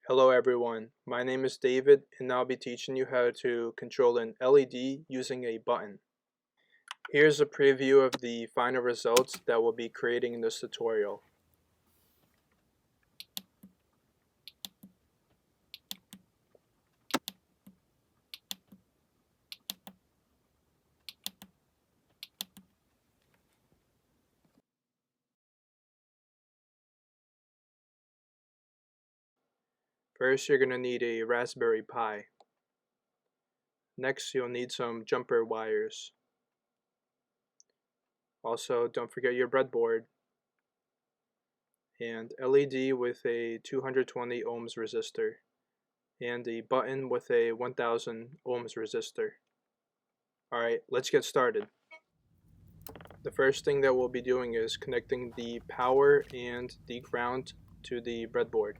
Hello everyone, my name is David and I'll be teaching you how to control an LED using a button. Here's a preview of the final results that we'll be creating in this tutorial. First, you're going to need a Raspberry Pi. Next, you'll need some jumper wires. Also, don't forget your breadboard and LED with a 220 ohms resistor and a button with a 1000 ohms resistor. Alright, let's get started. The first thing that we'll be doing is connecting the power and the ground to the breadboard.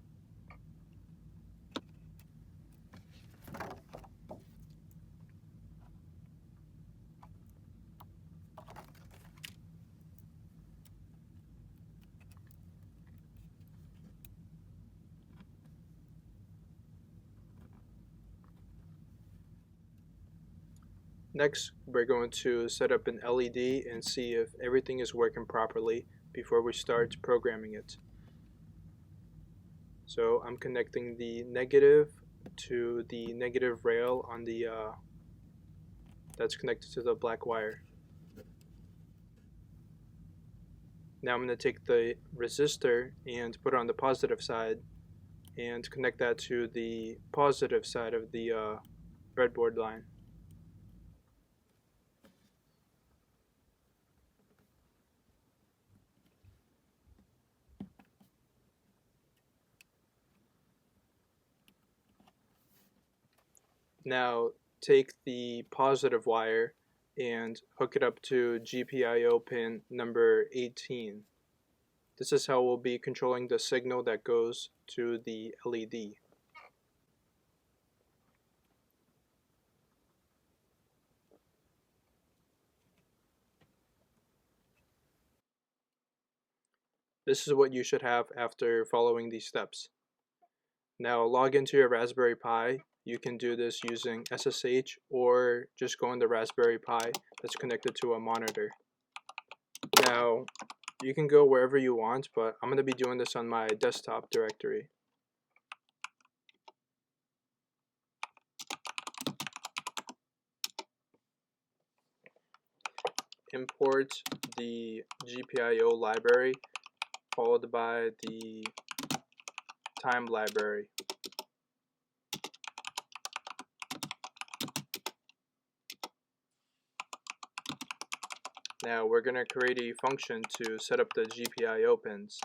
Next, we're going to set up an LED and see if everything is working properly before we start programming it. So I'm connecting the negative to the negative rail on the that's connected to the black wire. Now I'm going to take the resistor and put it on the positive side and connect that to the positive side of the breadboard line. Now take the positive wire and hook it up to GPIO pin number 18. This is how we'll be controlling the signal that goes to the LED. This is what you should have after following these steps. Now log into your Raspberry Pi. You can do this using SSH or just go on the Raspberry Pi that's connected to a monitor. Now you can go wherever you want, but I'm going to be doing this on my desktop directory. Import the GPIO library followed by the time library. Now we're going to create a function to set up the GPIO pins.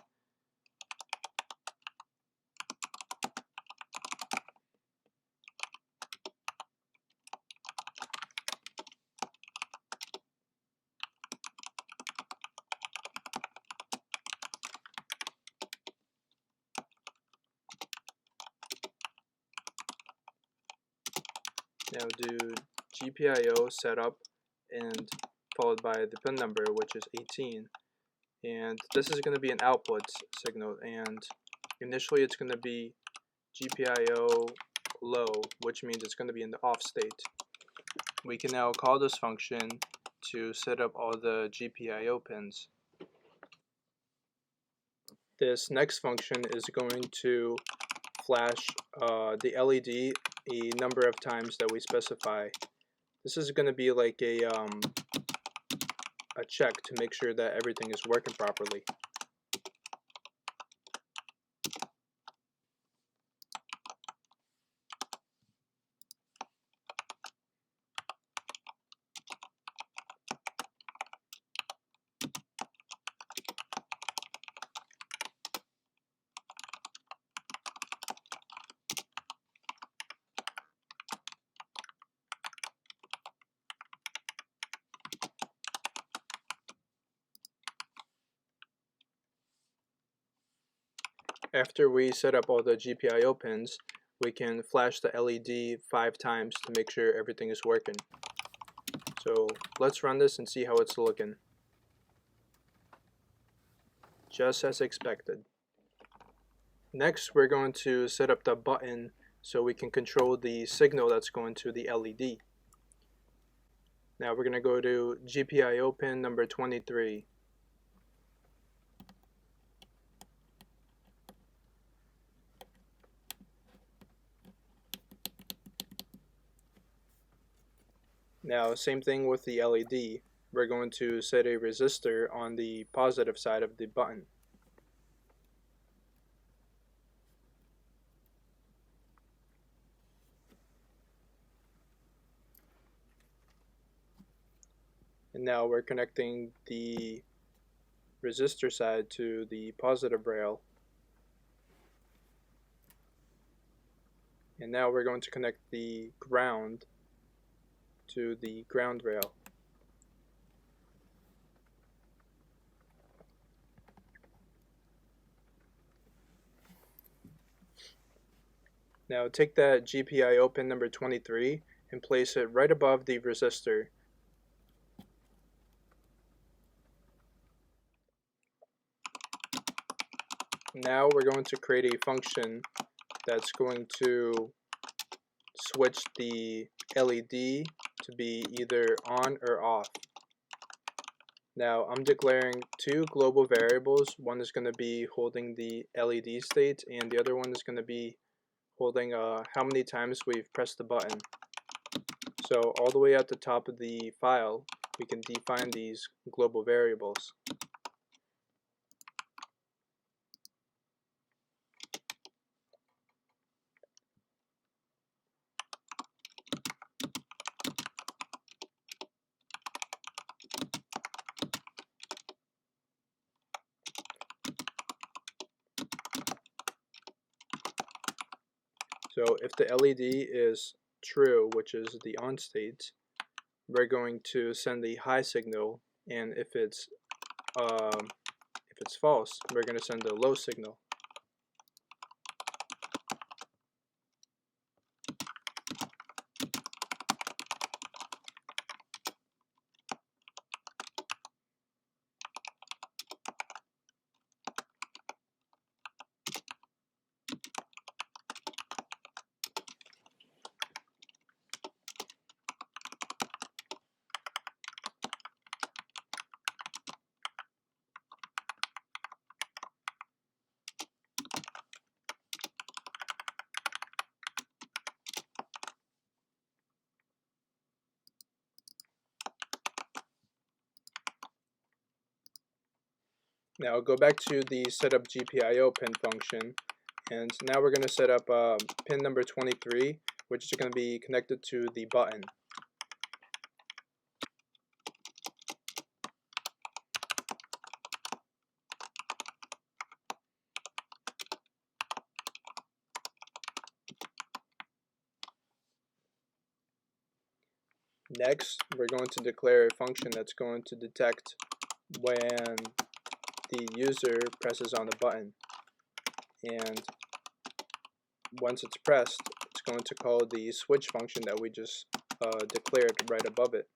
Now do GPIO setup and followed by the pin number, which is 18, and this is going to be an output signal, and initially it's going to be GPIO low, which means it's going to be in the off state. We can now call this function to set up all the GPIO pins. This next function is going to flash the LED a number of times that we specify. This is going to be like a check to make sure that everything is working properly. After we set up all the GPIO pins, we can flash the LED 5 times to make sure everything is working. So let's run this and see how it's looking. Just as expected. Next, we're going to set up the button so we can control the signal that's going to the LED. Now we're going to go to GPIO pin number 23. Now, same thing with the LED. We're going to set a resistor on the positive side of the button. And now we're connecting the resistor side to the positive rail. And now we're going to connect the ground to the ground rail. Now take that GPIO pin number 23 and place it right above the resistor. Now we're going to create a function that's going to switch the LED to be either on or off. Now I'm declaring two global variables. One is going to be holding the LED state and the other one is going to be holding how many times we've pressed the button. So all the way at the top of the file we can define these global variables. So if the LED is true, which is the on state, we're going to send the high signal, and if it's false, we're going to send a low signal. Now go back to the setup GPIO pin function, and now we're going to set up pin number 23, which is going to be connected to the button. Next, we're going to declare a function that's going to detect when the user presses on the button, and once it's pressed, it's going to call the switch function that we just declared right above it.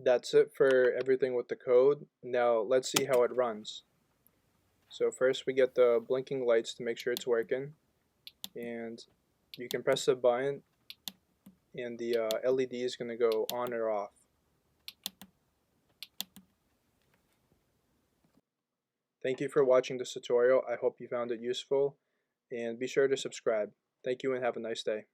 That's it for everything with the code. Now let's see how it runs. So first we get the blinking lights to make sure it's working, and you can press the button and the LED is going to go on or off. Thank you for watching this tutorial. I hope you found it useful, and be sure to subscribe. Thank you and have a nice day.